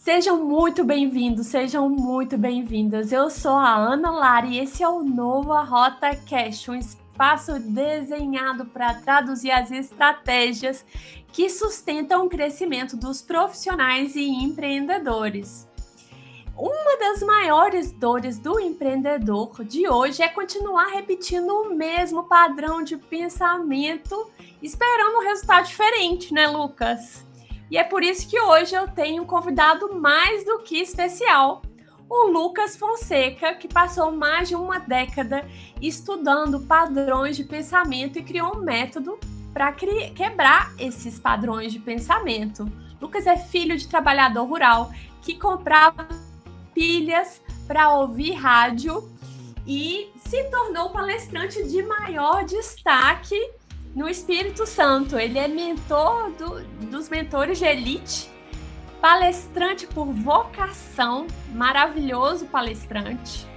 Sejam muito bem-vindos, sejam muito bem-vindas. Eu sou a Ana Lara e esse é o novo Rota Cash, um espaço desenhado para traduzir as estratégias que sustentam o crescimento dos profissionais e empreendedores. Uma das maiores dores do empreendedor de hoje é continuar repetindo o mesmo padrão de pensamento, esperando um resultado diferente, né, Lucas? E é por isso que hoje eu tenho um convidado mais do que especial, o Lucas Fonseca, que passou mais de uma década estudando padrões de pensamento e criou um método para quebrar esses padrões de pensamento. Lucas é filho de trabalhador rural que comprava pilhas para ouvir rádio e se tornou palestrante de maior destaque no Espírito Santo. Ele é mentor dos mentores de elite, palestrante por vocação, maravilhoso palestrante,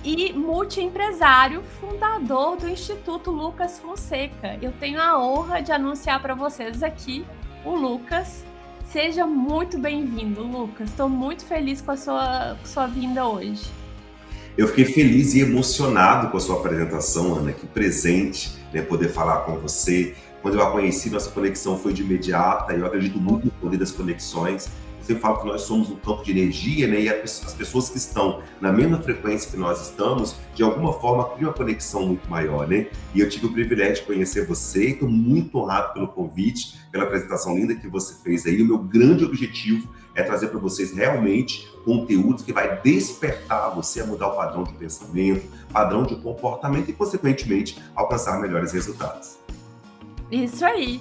e multiempresário, fundador do Instituto Lucas Fonseca. Eu tenho a honra de anunciar para vocês aqui o Lucas. Seja muito bem-vindo, Lucas. Estou muito feliz com a sua vinda hoje. Eu fiquei feliz e emocionado com a sua apresentação, Ana. Que presente, né, poder falar com você. Quando eu a conheci, nossa conexão foi de imediata. Eu acredito muito no poder das conexões. Eu sempre falo que nós somos um campo de energia, né? E as pessoas que estão na mesma frequência que nós estamos, de alguma forma, criam uma conexão muito maior, né? E eu tive o privilégio de conhecer você. Estou muito honrado pelo convite, pela apresentação linda que você fez aí. O meu grande objetivo é trazer para vocês realmente conteúdos que vai despertar você a mudar o padrão de pensamento, padrão de comportamento e, consequentemente, alcançar melhores resultados. Isso aí.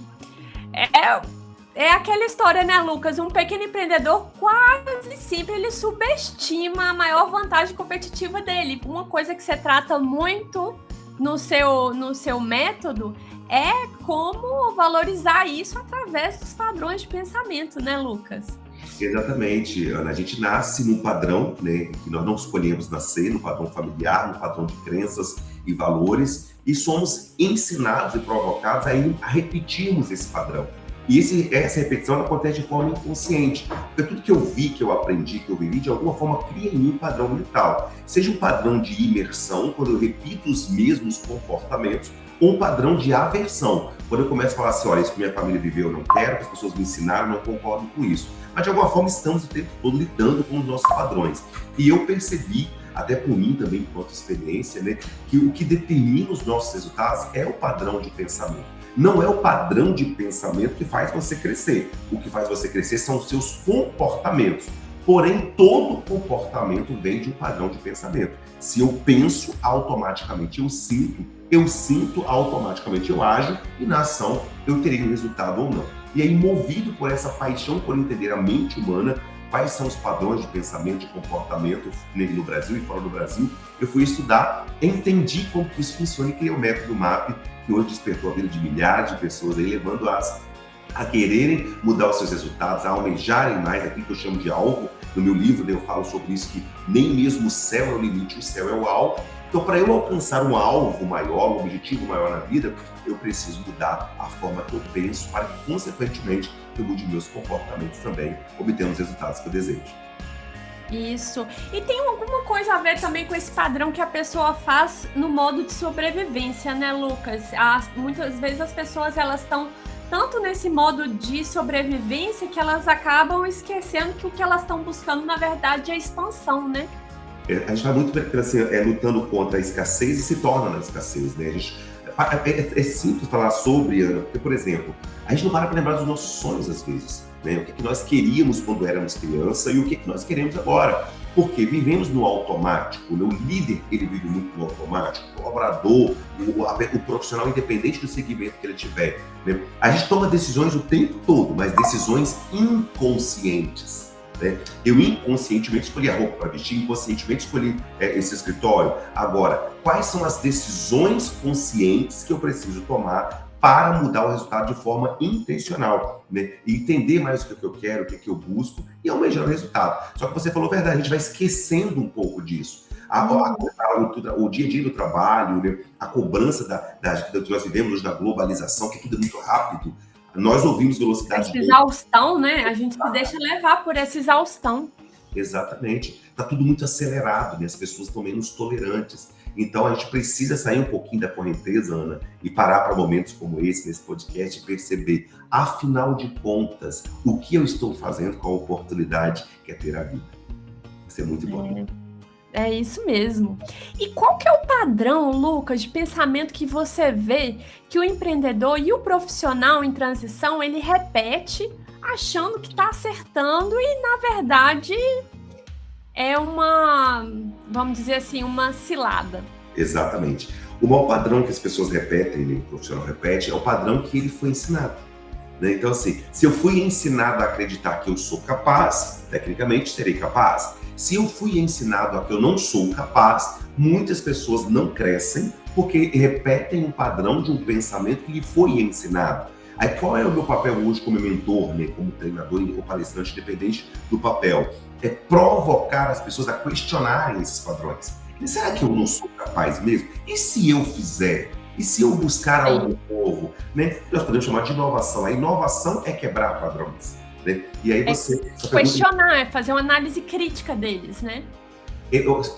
É aquela história, né, Lucas? Um pequeno empreendedor quase sempre ele subestima a maior vantagem competitiva dele. Uma coisa que você trata muito no seu método é como valorizar isso através dos padrões de pensamento, né, Lucas? Exatamente, Ana. A gente nasce num padrão, né, que nós não escolhemos nascer, no padrão familiar, no padrão de crenças e valores, e somos ensinados e provocados a repetirmos esse padrão. E essa repetição ela acontece de forma inconsciente, porque tudo que eu vi, que eu aprendi, que eu vivi, de alguma forma cria em mim um padrão mental. Seja um padrão de imersão, quando eu repito os mesmos comportamentos, ou um padrão de aversão, quando eu começo a falar assim, olha, isso que minha família viveu eu não quero, que as pessoas me ensinaram, eu não concordo com isso. Mas de alguma forma estamos o tempo todo lidando com os nossos padrões. E eu percebi, até por mim também, enquanto experiência, né, que o que determina os nossos resultados é o padrão de pensamento. Não é o padrão de pensamento que faz você crescer. O que faz você crescer são os seus comportamentos. Porém, todo comportamento vem de um padrão de pensamento. Se eu penso, automaticamente eu sinto, automaticamente eu ajo, e na ação eu terei um resultado ou não. E aí, movido por essa paixão por entender a mente humana, quais são os padrões de pensamento, de comportamento no Brasil e fora do Brasil, eu fui estudar, entendi como que isso funciona e criei o método MAP, que hoje despertou a vida de milhares de pessoas, aí, levando-as a quererem mudar os seus resultados, a almejarem mais aquilo que eu chamo de alvo. No meu livro, eu falo sobre isso, que nem mesmo o céu é o limite, o céu é o alvo. Então, para eu alcançar um alvo maior, um objetivo maior na vida, eu preciso mudar a forma que eu penso para que, consequentemente, eu mude meus comportamentos também, obtendo os resultados que eu desejo. Isso. E tem alguma coisa a ver também com esse padrão que a pessoa faz no modo de sobrevivência, né, Lucas? Muitas vezes as pessoas elas estão tanto nesse modo de sobrevivência que elas acabam esquecendo que o que elas estão buscando, na verdade, é expansão, né? A gente vai muito assim, lutando contra a escassez e se torna na escassez, né? É simples falar sobre, Ana, porque, por exemplo, a gente não para lembrar dos nossos sonhos às vezes, né? O que nós queríamos quando éramos criança e o que nós queremos agora. Porque vivemos no automático, né? O líder ele vive muito no automático, o colaborador, o profissional independente do segmento que ele tiver, né? A gente toma decisões o tempo todo, mas decisões inconscientes. Né? Eu inconscientemente escolhi a roupa para vestir, inconscientemente escolhi esse escritório. Agora, quais são as decisões conscientes que eu preciso tomar para mudar o resultado de forma intencional, né? E entender mais o que eu quero, o que eu busco e almejar o resultado. Só que você falou a verdade, a gente vai esquecendo um pouco disso. O dia a dia do trabalho, né? A cobrança que nós vivemos hoje da globalização, que tudo é muito rápido. Nós ouvimos velocidade... Essa exaustão, né? A gente se deixa levar por essa exaustão. Exatamente. Está tudo muito acelerado, né? As pessoas estão menos tolerantes. Então, a gente precisa sair um pouquinho da correnteza, Ana, e parar para momentos como esse, nesse podcast, e perceber, afinal de contas, o que eu estou fazendo com a oportunidade que é ter a vida. Isso é muito importante. É isso mesmo. E qual que é o padrão, Lucas, de pensamento que você vê que o empreendedor e o profissional em transição, ele repete achando que está acertando e, na verdade, é uma, vamos dizer assim, uma cilada? Exatamente. O maior padrão que as pessoas repetem, né, o profissional repete, é o padrão que ele foi ensinado. Né? Então, assim, se eu fui ensinado a acreditar que eu sou capaz, tecnicamente serei capaz. Se eu fui ensinado a que eu não sou capaz, muitas pessoas não crescem porque repetem um padrão de um pensamento que lhe foi ensinado. Aí qual é o meu papel hoje como mentor, né, como treinador ou palestrante, independente do papel? É provocar as pessoas a questionarem esses padrões. E será que eu não sou capaz mesmo? E se eu fizer? E se eu buscar algo novo? Né? Nós podemos chamar de inovação. A inovação é quebrar padrões. Né? E aí você... questionar, é fazer uma análise crítica deles, né?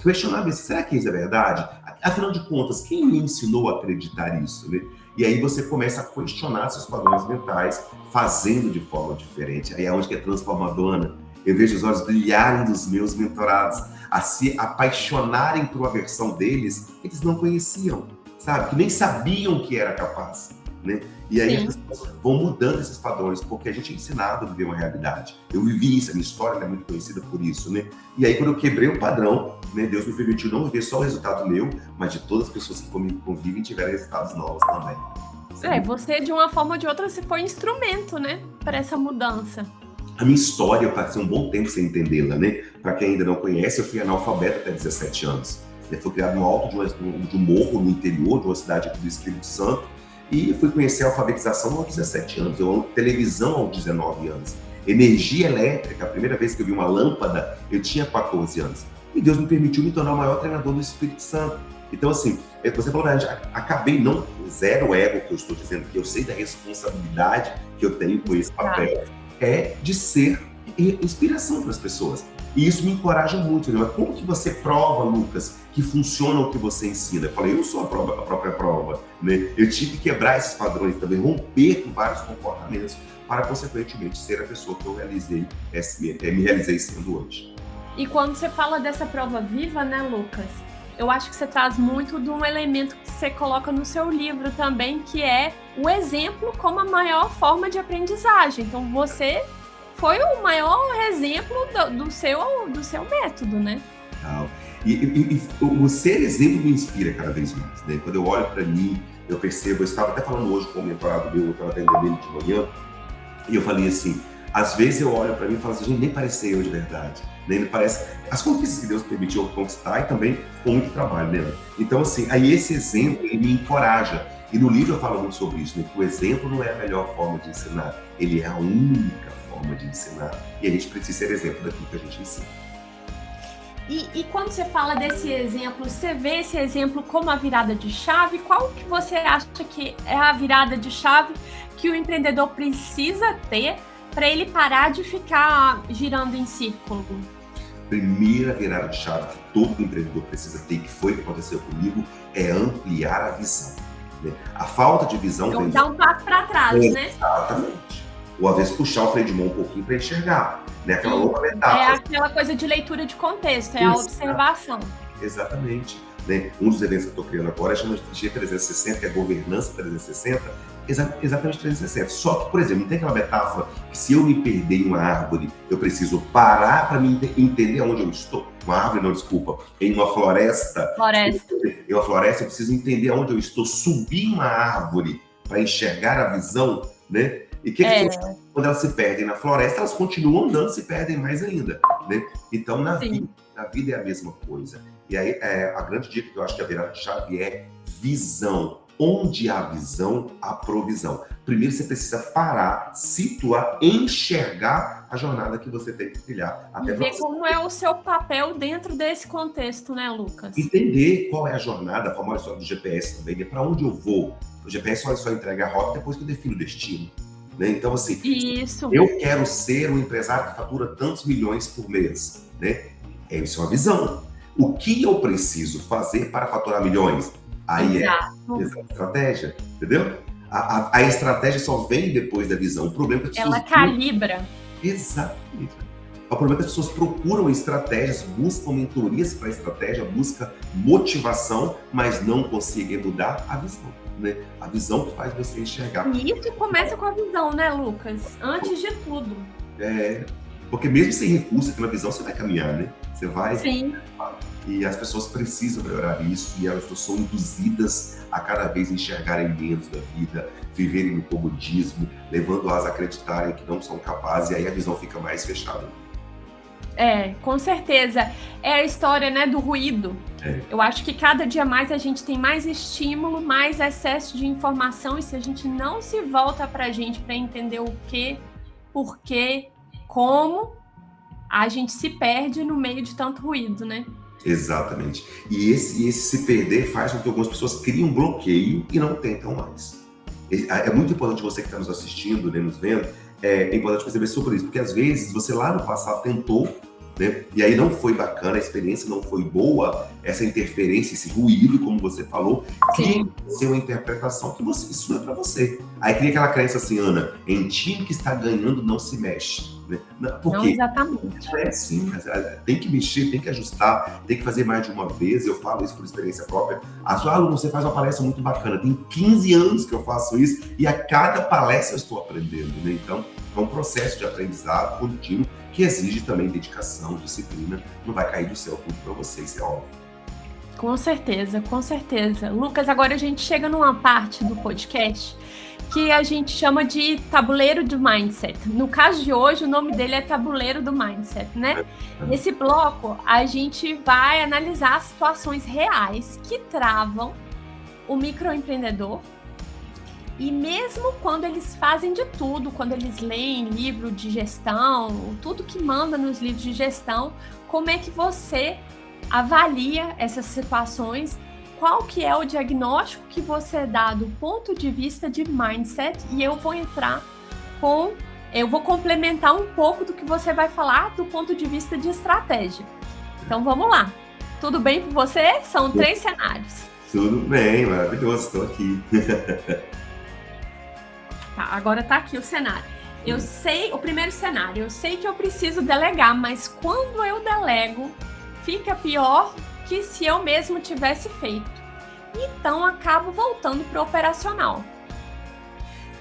Questionar, será que isso é verdade? Afinal de contas, quem me ensinou a acreditar nisso? Né? E aí você começa a questionar seus padrões mentais, fazendo de forma diferente. Aí é onde que é transformador, Ana. Eu vejo os olhos brilharem dos meus mentorados, a se apaixonarem por uma versão deles que eles não conheciam, sabe? Que nem sabiam que era capaz, né? E aí as pessoas vão mudando esses padrões, porque a gente é ensinado a viver uma realidade. Eu vivi isso, a minha história é muito conhecida por isso, né? E aí quando eu quebrei o padrão, né, Deus me permitiu não viver só o resultado meu, mas de todas as pessoas que comigo convivem tiveram resultados novos também. Você de uma forma ou de outra, você foi instrumento, né, para essa mudança. A minha história, eu passei um bom tempo sem entendê-la, né? Para quem ainda não conhece, eu fui analfabeto até 17 anos. Eu fui criado no alto de um morro, no interior de uma cidade aqui do Espírito Santo, e fui conhecer a alfabetização aos 17 anos, eu amo televisão aos 19 anos. Energia elétrica, a primeira vez que eu vi uma lâmpada, eu tinha 14 anos. E Deus me permitiu me tornar o maior treinador do Espírito Santo. Então, assim, você falou, acabei não, zero ego que eu estou dizendo, que eu sei da responsabilidade que eu tenho com esse papel, é de ser inspiração para as pessoas. E isso me encoraja muito, né? Mas como que você prova, Lucas, que funciona o que você ensina? Eu falei, eu sou a própria prova, né? Eu tive que quebrar esses padrões também, romper com vários comportamentos para, consequentemente, ser a pessoa que eu me realizei sendo hoje. E quando você fala dessa prova viva, né, Lucas? Eu acho que você traz muito de um elemento que você coloca no seu livro também, que é o exemplo como a maior forma de aprendizagem. Então, você foi o maior exemplo do seu método, né? E o ser exemplo me inspira cada vez mais, né? Quando eu olho para mim, eu percebo, eu estava até falando hoje com o mentorado meu, eu estava atendendo ele de manhã, e eu falei assim, às vezes eu olho para mim e falo assim, gente, nem parece eu de verdade, nem me parece as conquistas que Deus permitiu conquistar e também com muito trabalho, né? Então, assim, aí esse exemplo, ele me encoraja. E no livro eu falo muito sobre isso, né? Que o exemplo não é a melhor forma de ensinar, ele é a única forma de ensinar. E a gente precisa ser exemplo daquilo que a gente ensina. E quando você fala desse exemplo, você vê esse exemplo como a virada de chave? Qual que você acha que é a virada de chave que o empreendedor precisa ter para ele parar de ficar girando em círculo? Primeira virada de chave que todo empreendedor precisa ter, que foi o que aconteceu comigo, é ampliar a visão. Né? A falta de visão... Então, dar um passo para trás, né? Exatamente. Ou às vezes puxar o freio de mão um pouquinho para enxergar. Né? Aquela outra metáfora. É aquela coisa de leitura de contexto, é a observação. Exatamente. Né? Um dos eventos que eu estou criando agora chama de G360, que é governança 360, exatamente 360. Só que, por exemplo, não tem aquela metáfora que se eu me perder em uma árvore, eu preciso parar para me entender onde eu estou. Uma árvore, não, desculpa. Em uma floresta. Em uma floresta, eu preciso entender onde eu estou. Subir uma árvore para enxergar a visão, né? E quando elas se perdem na floresta, elas continuam andando, se perdem mais ainda, né? Então, na vida é a mesma coisa. E aí, a grande dica que eu acho que a virada de chave é visão. Onde há visão, há provisão. Primeiro, você precisa parar, situar, enxergar a jornada que você tem que trilhar. E ver como é o seu papel dentro desse contexto, né, Lucas? Entender qual é a jornada, a famosa história do GPS também, né? Para onde eu vou. O GPS só entrega a rota depois que eu defino o destino. né? Então, assim, Isso. eu quero ser um empresário que fatura tantos milhões por mês, né? Isso é uma visão. O que eu preciso fazer para faturar milhões? Aí Exato. é estratégia, entendeu? A estratégia só vem depois da visão. O problema é que as pessoas... Ela calibra. Exatamente. O problema é que as pessoas procuram estratégias, buscam mentorias para a estratégia, buscam motivação, mas não conseguem mudar a visão, né? A visão que faz você enxergar. E isso começa com a visão, né, Lucas? Antes de tudo. Porque mesmo sem recurso, aquela visão, você vai caminhar, né? Você vai... Sim. E as pessoas precisam melhorar isso, e elas são induzidas a cada vez enxergarem menos da vida, viverem no comodismo, levando-as a acreditarem que não são capazes, e aí a visão fica mais fechada. Com certeza. É a história, né, do ruído. Eu acho que cada dia mais a gente tem mais estímulo, mais excesso de informação, e se a gente não se volta pra gente para entender o que, por quê, como, a gente se perde no meio de tanto ruído, né? Exatamente. E esse se perder faz com que algumas pessoas criem um bloqueio e não tentam mais. É muito importante você que está nos assistindo, né, nos vendo, é importante perceber sobre isso, porque às vezes você lá no passado tentou, né, e aí não foi bacana, a experiência não foi boa, essa interferência, esse ruído, como você falou, cria uma interpretação que isso não é para você. Aí cria aquela crença assim, Ana, em time que está ganhando não se mexe. Né? Por quê? Exatamente. É assim, tem que mexer, tem que ajustar, tem que fazer mais de uma vez. Eu falo isso por experiência própria. Você faz uma palestra muito bacana. Tem 15 anos que eu faço isso e a cada palestra eu estou aprendendo, né? Então, é um processo de aprendizado contínuo que exige também dedicação, disciplina. Não vai cair do céu tudo para você, isso é óbvio. Com certeza, com certeza. Lucas, agora a gente chega numa parte do podcast que a gente chama de tabuleiro do mindset. No caso de hoje, o nome dele é tabuleiro do mindset, né? Nesse bloco, a gente vai analisar situações reais que travam o microempreendedor. E mesmo quando eles fazem de tudo, quando eles leem livro de gestão, tudo que manda nos livros de gestão, como é que você avalia essas situações? Qual que é o diagnóstico que você dá do ponto de vista de mindset? E eu vou complementar um pouco do que você vai falar do ponto de vista de estratégia. Então vamos lá. Tudo bem com você? São 3 cenários. Tudo bem, maravilhoso, estou aqui. Tá, agora tá aqui o cenário. Eu sei, o primeiro cenário, eu sei que eu preciso delegar, mas quando eu delego, fica pior que se eu mesmo tivesse feito. Então, acabo voltando para o operacional.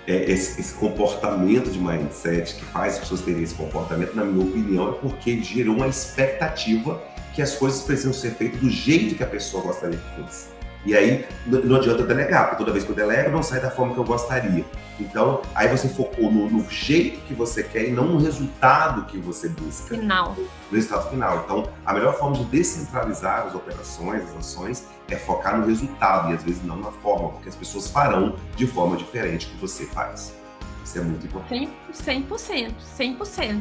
Esse comportamento de mindset que faz as pessoas terem esse comportamento, na minha opinião, é porque gerou uma expectativa que as coisas precisam ser feitas do jeito que a pessoa gostaria que fosse. E aí, não adianta delegar, porque toda vez que eu delego, não sai da forma que eu gostaria. Então, aí você focou no jeito que você quer e não no resultado que você busca. No resultado final. Então, a melhor forma de descentralizar as operações, as ações, é focar no resultado e às vezes não na forma, porque as pessoas farão de forma diferente que você faz. Isso é muito importante. 100%.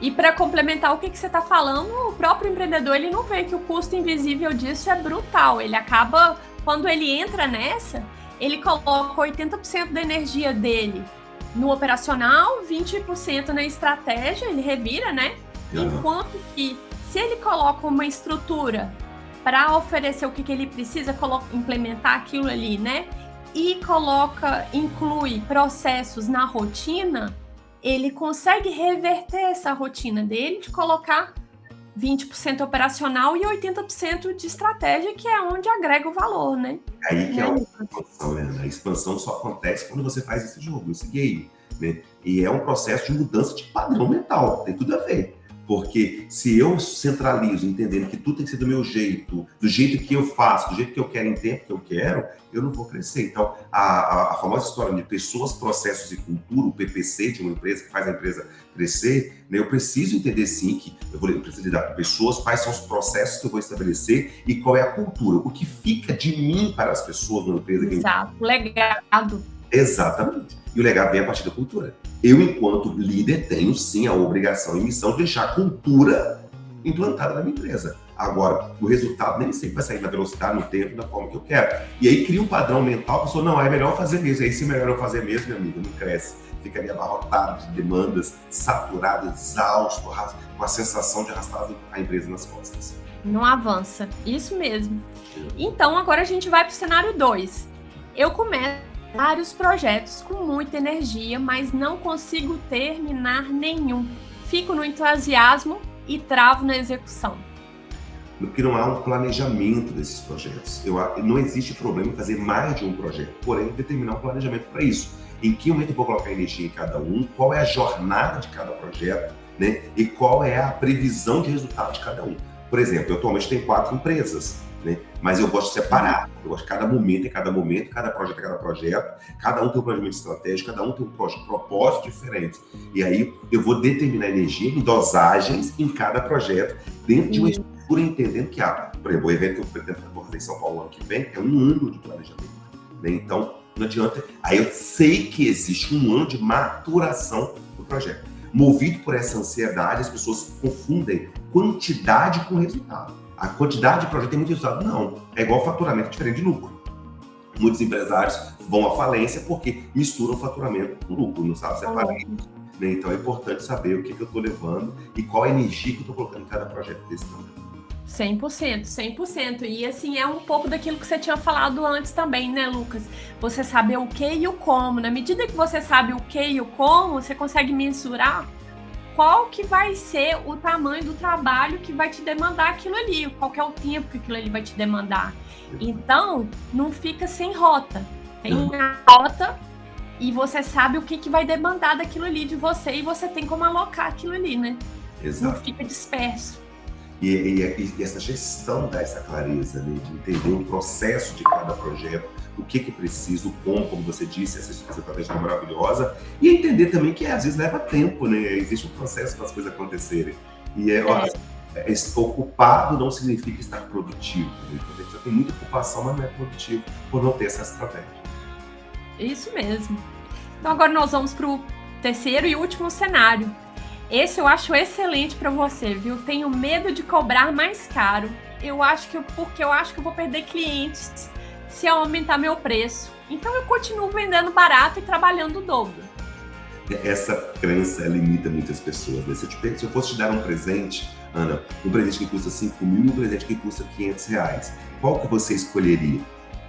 E para complementar o que você está falando, o próprio empreendedor ele não vê que o custo invisível disso é brutal. Ele acaba, quando ele entra nessa, ele coloca 80% da energia dele no operacional, 20% na estratégia, ele revira, né? Enquanto que, se ele coloca uma estrutura para oferecer o que ele precisa, implementar aquilo ali, né? E inclui processos na rotina, ele consegue reverter essa rotina dele de colocar 20% operacional e 80% de estratégia, que é onde agrega o valor, né? Aí que é a expansão, né? A expansão só acontece quando você faz esse jogo, esse game, né? E é um processo de mudança de padrão mental, tem tudo a ver. Porque se eu centralizo entendendo que tudo tem que ser do meu jeito, do jeito que eu faço, do jeito que eu quero, em tempo que eu quero, eu não vou crescer. Então, a famosa história de pessoas, processos e cultura, o PPC de uma empresa que faz a empresa crescer, né, eu preciso entender sim que eu preciso lidar com pessoas, quais são os processos que eu vou estabelecer e qual é a cultura. O que fica de mim para as pessoas numa empresa. Exato, legado. Exatamente. E o legado vem a partir da cultura. Eu, enquanto líder, tenho sim a obrigação e missão de deixar a cultura implantada na minha empresa. Agora, o resultado nem sempre vai sair na velocidade, no tempo, da forma que eu quero. E aí cria um padrão mental, a pessoa, não, é melhor fazer mesmo. Aí se melhor eu fazer mesmo, meu amigo, não cresce. ficaria abarrotado de demandas, saturado, exausto, com a sensação de arrastar a empresa nas costas. Não avança, isso mesmo. Então, agora a gente vai para o cenário 2. Eu começo vários projetos com muita energia, mas não consigo terminar nenhum. Fico no entusiasmo e travo na execução. Porque não há um planejamento desses projetos. Não existe problema em fazer mais de um projeto, porém determinar um planejamento para isso. Em que momento eu vou colocar energia em cada um, qual é a jornada de cada projeto, né? E qual é a previsão de resultado de cada um. Por exemplo, eu atualmente tenho 4 empresas, né? Mas eu gosto de separar. Eu gosto de cada momento, cada projeto, cada um tem um planejamento estratégico, cada um tem um propósito diferente. E aí eu vou determinar energia em dosagens em cada projeto, dentro de uma estrutura, entendendo que, por exemplo, o evento que eu pretendo fazer em São Paulo ano que vem é um ano de planejamento, né? Então, não adianta. Aí eu sei que existe um ano de maturação do projeto. Movido por essa ansiedade, as pessoas confundem quantidade com resultado. A quantidade de projeto tem muito resultado? Não. É igual faturamento diferente de lucro. Muitos empresários vão à falência porque misturam faturamento com lucro, não sabe separar isso. Então é importante saber o que eu estou levando e qual a energia que eu estou colocando em cada projeto desse tamanho. 100%. E assim, é um pouco daquilo que você tinha falado antes também, né, Lucas? Você saber o que e o como. Na medida que você sabe o que e o como, você consegue mensurar qual que vai ser o tamanho do trabalho que vai te demandar aquilo ali, qual que é o tempo que aquilo ali vai te demandar. Então, não fica sem rota. Tem uma rota e você sabe o que vai demandar daquilo ali de você e você tem como alocar aquilo ali, né? Exato. Não fica disperso. E essa gestão dá essa clareza, né, de entender o processo de cada projeto, o que precisa, o como você disse, essa estratégia é maravilhosa, e entender também que às vezes leva tempo, né? Existe um processo para as coisas acontecerem. E ocupado não significa estar produtivo, né? A gente já tem muita ocupação, mas não é produtivo por não ter essa estratégia. Isso mesmo. Então agora nós vamos para o terceiro e último cenário. Esse eu acho excelente para você, viu? Tenho medo de cobrar mais caro. Porque eu acho que eu vou perder clientes se eu aumentar meu preço. Então eu continuo vendendo barato e trabalhando o dobro. Essa crença limita muitas pessoas, né? Se eu fosse te dar um presente, Ana, um presente que custa 5 mil e um presente que custa 500 reais, qual que você escolheria?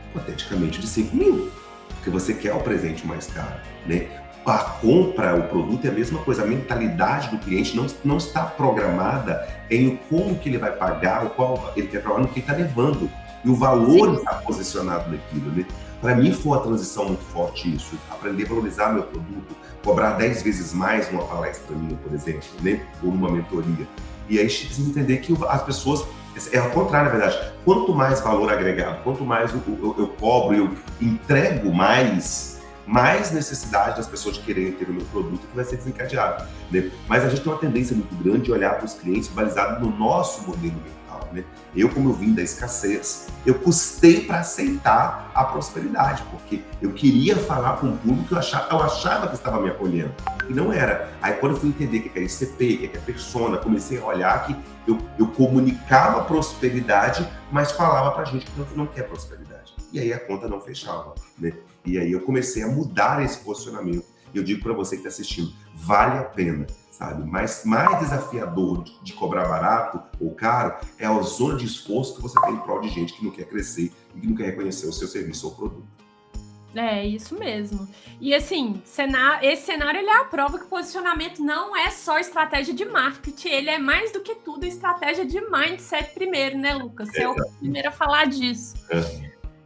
Hipoteticamente de 5 mil, porque você quer o presente mais caro, né? A compra, o produto é a mesma coisa, a mentalidade do cliente não está programada em como que ele vai pagar, o qual ele quer pagar, no que ele está levando. E o valor está posicionado naquilo, né? Para mim foi uma transição muito forte isso, aprender a valorizar meu produto, cobrar 10 vezes mais numa palestra minha, por exemplo, né? Ou numa mentoria. E aí a gente precisa entender que as pessoas, é ao contrário, na verdade, quanto mais valor agregado, quanto mais eu cobro, eu entrego mais necessidade das pessoas de quererem ter o meu produto que vai ser desencadeado, né? Mas a gente tem uma tendência muito grande de olhar para os clientes baseado no nosso modelo mental, né? Como eu vim da escassez, eu custei para aceitar a prosperidade, porque eu queria falar com um público que eu achava que estava me acolhendo, e não era. Aí quando eu fui entender o que é ICP, o que é persona, comecei a olhar que eu comunicava prosperidade, mas falava para a gente que não quer prosperidade. E aí a conta não fechava, né? E aí eu comecei a mudar esse posicionamento. E eu digo para você que está assistindo, vale a pena, sabe? Mas mais desafiador de cobrar barato ou caro é a zona de esforço que você tem em prol de gente que não quer crescer e que não quer reconhecer o seu serviço ou produto. É, isso mesmo. E assim, esse cenário ele é a prova que posicionamento não é só estratégia de marketing, ele é mais do que tudo estratégia de mindset primeiro, né, Lucas? Você é o primeiro a falar disso.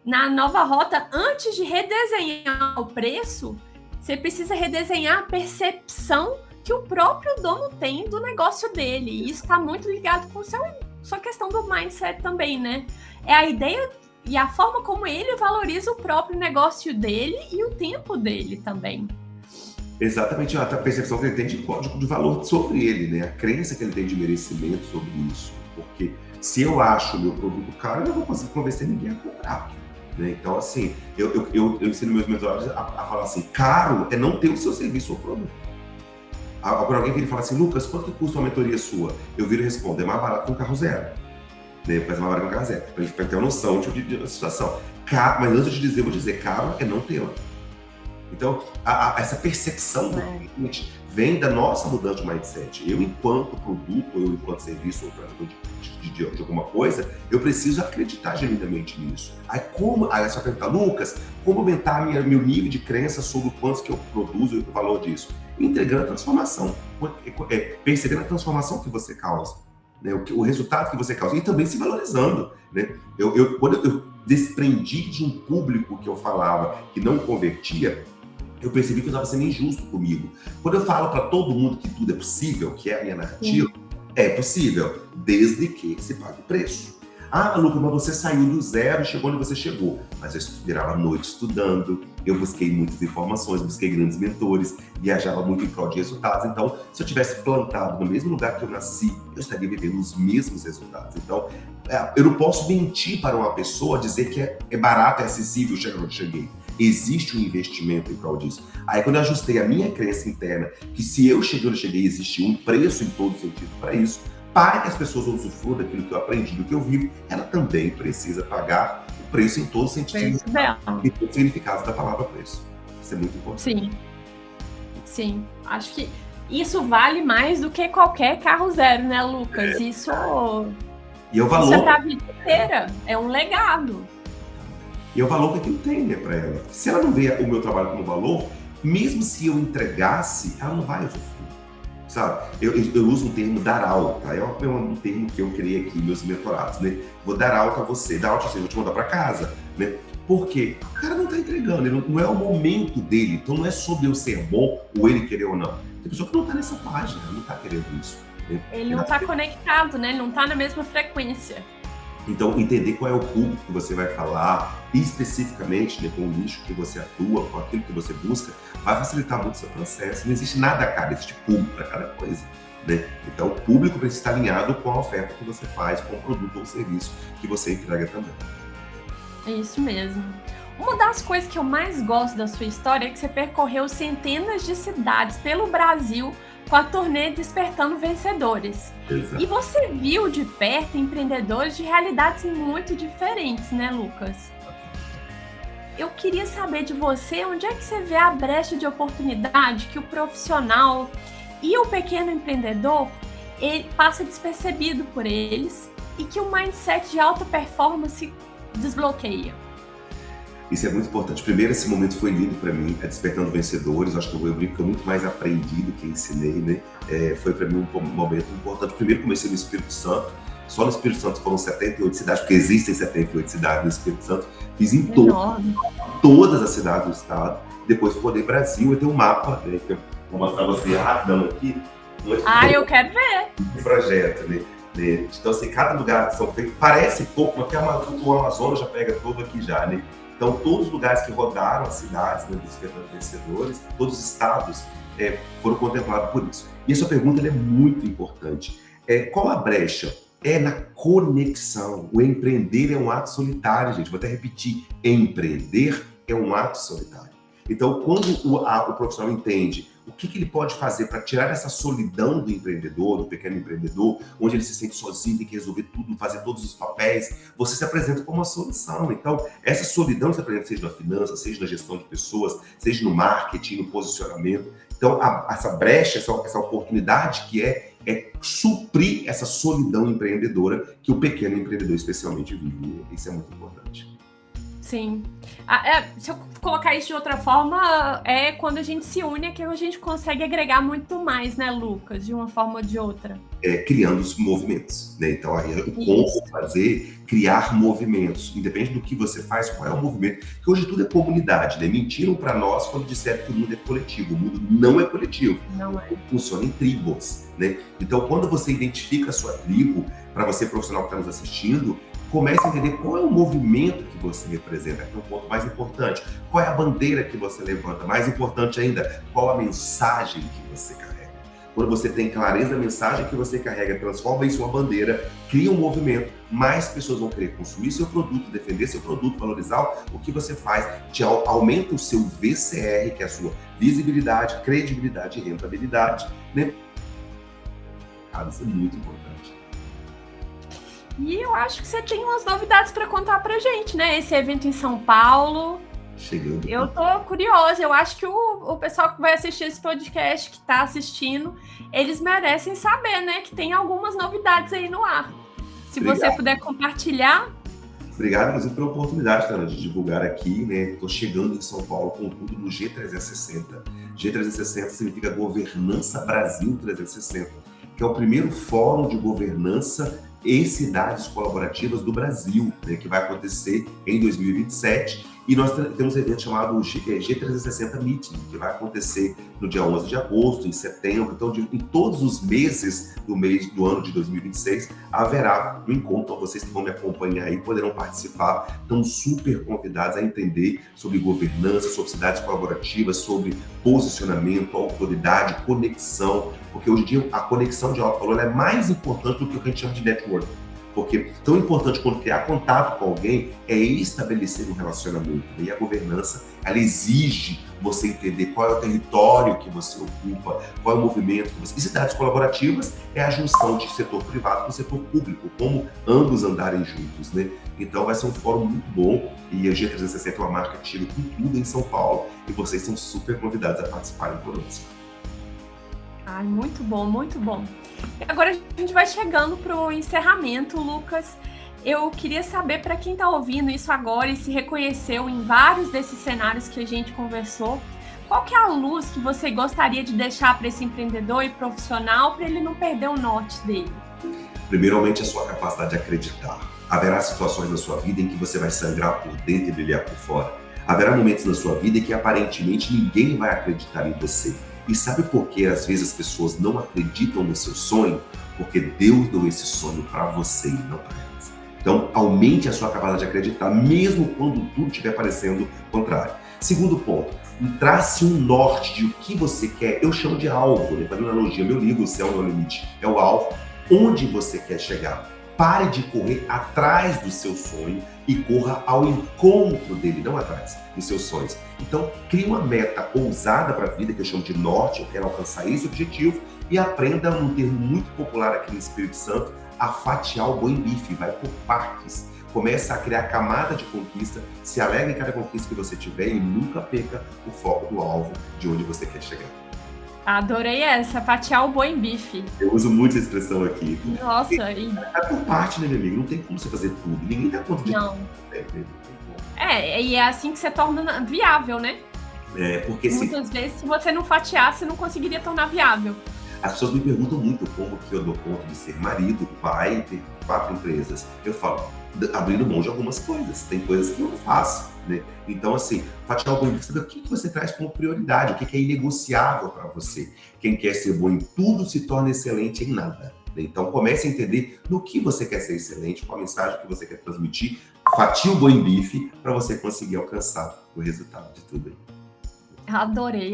Na nova rota, antes de redesenhar o preço, você precisa redesenhar a percepção que o próprio dono tem do negócio dele. E isso está muito ligado com sua questão do mindset também, né? É a ideia e a forma como ele valoriza o próprio negócio dele e o tempo dele também. Exatamente, a percepção que ele tem de código de valor sobre ele, né? A crença que ele tem de merecimento sobre isso. Porque se eu acho o meu produto caro, eu não vou conseguir convencer ninguém a comprar. Né? Então, assim, eu ensino meus mentorados a falar assim, caro é não ter o seu serviço ou produto. Quando alguém vira e fala assim, Lucas, quanto que custa uma mentoria sua? Eu viro e respondo, é mais barato que um carro zero. Né? Faz mais barato que um carro zero. Pra gente ter uma noção de situação. Mas antes de dizer, eu vou dizer, caro é não tê-la. Então, essa percepção do cliente vem da nossa mudança de mindset. Eu, enquanto produto, eu, enquanto serviço, ou de alguma coisa, eu preciso acreditar genuinamente nisso. Aí você vai perguntar, Lucas, como aumentar meu nível de crença sobre o quanto que eu produzo e o valor disso? Entregando a transformação, percebendo a transformação que você causa, né? O resultado que você causa, e também se valorizando, né? Quando eu desprendi de um público que eu falava que não convertia, eu percebi que eu estava sendo injusto comigo. Quando eu falo para todo mundo que tudo é possível, que é a minha narrativa, é possível, desde que se pague o preço. Ah, Lucas, mas você saiu do zero e chegou onde você chegou. Mas eu virava a noite estudando, eu busquei muitas informações, busquei grandes mentores, viajava muito em prol de resultados. Então, se eu tivesse plantado no mesmo lugar que eu nasci, eu estaria vivendo os mesmos resultados. Então, eu não posso mentir para uma pessoa, dizer que é barato, é acessível chegar onde cheguei. Existe um investimento em prol disso. Aí, quando eu ajustei a minha crença interna, que se eu cheguei onde eu cheguei, existe um preço em todo sentido para isso, para que as pessoas usufruam daquilo que eu aprendi, do que eu vivo, ela também precisa pagar o preço em todo sentido, em todo significado da palavra preço. Isso é muito importante. Sim. Acho que isso vale mais do que qualquer carro zero, né, Lucas? Isso e o valor, isso é para a vida inteira, é um legado. E é o valor que aquilo tem, né, para ela. Se ela não vê o meu trabalho como valor, mesmo se eu entregasse, ela não vai usufruir. Sabe? Eu uso um termo dar alta, tá? É um termo que eu criei aqui, meus mentorados, né? Vou dar alta a você, dar alta a você, vou te mandar para casa, né? Por quê? O cara não tá entregando, ele não é o momento dele, então não é sobre eu ser bom ou ele querer ou não. Tem pessoa que não tá nessa página, não tá querendo isso. Né? Ele não tá conectado, né? Ele não tá na mesma frequência. Então, entender qual é o público que você vai falar, especificamente, né, com o nicho que você atua, com aquilo que você busca, vai facilitar muito o seu processo. Não existe nada a cada, existe público para cada coisa. Né? Então, o público precisa estar alinhado com a oferta que você faz, com o produto ou serviço que você entrega também. É isso mesmo. Uma das coisas que eu mais gosto da sua história é que você percorreu centenas de cidades pelo Brasil com a turnê Despertando Vencedores. Exato. E você viu de perto empreendedores de realidades muito diferentes, né, Lucas? Eu queria saber de você, onde é que você vê a brecha de oportunidade que o profissional e o pequeno empreendedor ele passa despercebido por eles e que o mindset de alta performance desbloqueia? Isso é muito importante. Primeiro, esse momento foi lindo para mim, Despertando Vencedores. Acho que eu brinco que eu muito mais aprendi do que ensinei, né? Foi para mim um momento importante. Primeiro, comecei no Espírito Santo. Só no Espírito Santo foram 78 cidades, porque existem 78 cidades no Espírito Santo. Fiz em todas as cidades do estado. Depois rodei Brasil. Eu tenho um mapa, né? Que eu vou mostrar você rapidão aqui. Eu quero ver. Um projeto, né? Então, assim, cada lugar que são feitos, parece pouco, mas o Amazonas já pega todo aqui já, né? Então, todos os lugares que rodaram as cidades, né, dos vencedores, todos os estados foram contemplados por isso. E essa pergunta é muito importante. Qual a brecha? É na conexão. O empreender é um ato solitário, gente. Vou até repetir. Empreender é um ato solitário. Então, quando o profissional entende o que ele pode fazer para tirar essa solidão do empreendedor, do pequeno empreendedor, onde ele se sente sozinho, tem que resolver tudo, fazer todos os papéis, você se apresenta como uma solução. Então, essa solidão se apresenta seja na finança, seja na gestão de pessoas, seja no marketing, no posicionamento. Então, essa brecha, essa oportunidade que é suprir essa solidão empreendedora que o pequeno empreendedor especialmente vive. Isso é muito importante. Sim. Se eu colocar isso de outra forma, é quando a gente se une é que a gente consegue agregar muito mais, né, Lucas? De uma forma ou de outra. Criando os movimentos, né? Então, aí, como fazer, criar movimentos. Independente do que você faz, qual é o movimento? Porque hoje tudo é comunidade, né? Mentiram para nós quando disseram que o mundo é coletivo. O mundo não é coletivo. Não é. Funciona em tribos, né? Então, quando você identifica a sua tribo, para você profissional que está nos assistindo, comece a entender qual é o movimento que você representa, que é o ponto mais importante. Qual é a bandeira que você levanta? Mais importante ainda, qual a mensagem que você carrega? Quando você tem clareza da mensagem que você carrega, transforma isso em uma bandeira, cria um movimento, mais pessoas vão querer consumir seu produto, defender seu produto, valorizar o que você faz, aumenta o seu VCR, que é a sua visibilidade, credibilidade e rentabilidade, né? Isso é muito importante. E eu acho que você tem umas novidades para contar pra gente, né? Esse evento em São Paulo. Chegando. Eu tô curiosa, eu acho que o pessoal que vai assistir esse podcast, que tá assistindo, eles merecem saber, né, que tem algumas novidades aí no ar. Se você puder compartilhar. Obrigado, inclusive, pela oportunidade, Tana, de divulgar aqui, né? Estou chegando em São Paulo com tudo no G360. G360 significa Governança Brasil 360, que é o primeiro fórum de governança e cidades colaborativas do Brasil, né, que vai acontecer em 2027. E nós temos um evento chamado G360 Meeting, que vai acontecer no dia 11 de agosto, em setembro. Então, em todos os meses do ano de 2026, haverá um encontro. Então, vocês que vão me acompanhar aí poderão participar. Estão super convidados a entender sobre governança, sobre cidades colaborativas, sobre posicionamento, autoridade, conexão. Porque hoje em dia a conexão de alto valor é mais importante do que o que a gente chama de network. Porque tão importante quanto criar contato com alguém é estabelecer um relacionamento. E a governança, ela exige você entender qual é o território que você ocupa, qual é o movimento que você... E cidades colaborativas é a junção de setor privado com setor público, como ambos andarem juntos, né? Então vai ser um fórum muito bom e a G360 é uma marca que chega com tudo em São Paulo e vocês são super convidados a participarem conosco. Ai, muito bom, muito bom. Agora a gente vai chegando para o encerramento, Lucas. Eu queria saber, para quem está ouvindo isso agora e se reconheceu em vários desses cenários que a gente conversou, qual que é a luz que você gostaria de deixar para esse empreendedor e profissional para ele não perder o norte dele? Primeiramente, a sua capacidade de acreditar. Haverá situações na sua vida em que você vai sangrar por dentro e brilhar por fora. Haverá momentos na sua vida em que aparentemente ninguém vai acreditar em você. E sabe por que às vezes as pessoas não acreditam no seu sonho? Porque Deus deu esse sonho para você e não para elas. Então, aumente a sua capacidade de acreditar, mesmo quando tudo estiver parecendo contrário. Segundo ponto, trace um norte de o que você quer. Eu chamo de alvo, né? Fazendo analogia, meu livro, O Céu Não é o Limite, é o alvo. Onde você quer chegar? Pare de correr atrás do seu sonho e corra ao encontro dele, não atrás dos seus sonhos. Então, crie uma meta ousada para a vida, que eu chamo de norte, eu quero alcançar esse objetivo, e aprenda, num termo muito popular aqui no Espírito Santo, a fatiar o boi bife, vai por partes. Começa a criar camada de conquista, se alegre em cada conquista que você tiver e nunca perca o foco do alvo de onde você quer chegar. Adorei essa, fatiar o boi em bife. Eu uso muito essa expressão aqui. Nossa, É por parte, né, meu amigo? Não tem como você fazer tudo. Ninguém dá conta de tudo. E é assim que você torna viável, né? Porque muitas vezes, se você não fatiar, você não conseguiria tornar viável. As pessoas me perguntam muito como que eu dou conta de ser marido, pai, ter 4 empresas. Eu falo, abrindo mão de algumas coisas. Tem coisas que eu não faço, né? Então, assim, fatiar o bom em saber o que você traz como prioridade, o que é inegociável para você. Quem quer ser bom em tudo se torna excelente em nada. Então, comece a entender no que você quer ser excelente, qual a mensagem que você quer transmitir. Fatia o boi bife para você conseguir alcançar o resultado de tudo aí.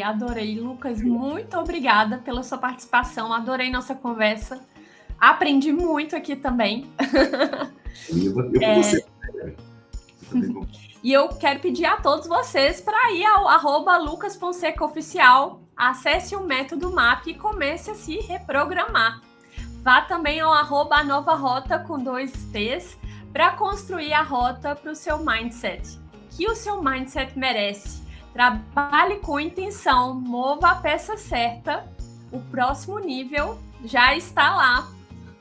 Adorei. Lucas, muito obrigada pela sua participação. Adorei nossa conversa. Aprendi muito aqui também. E eu quero pedir a todos vocês para ir ao @LucasFonsecaOficial, acesse o método MAP e comece a se reprogramar. Vá também ao @ANovaRota com 2 T's para construir a rota para o seu mindset, que o seu mindset merece. Trabalhe com intenção, mova a peça certa, o próximo nível já está lá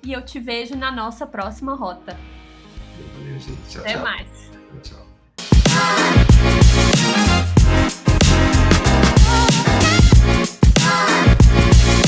e eu te vejo na nossa próxima rota. Valeu, gente. Tchau, Até tchau. mais. Tchau.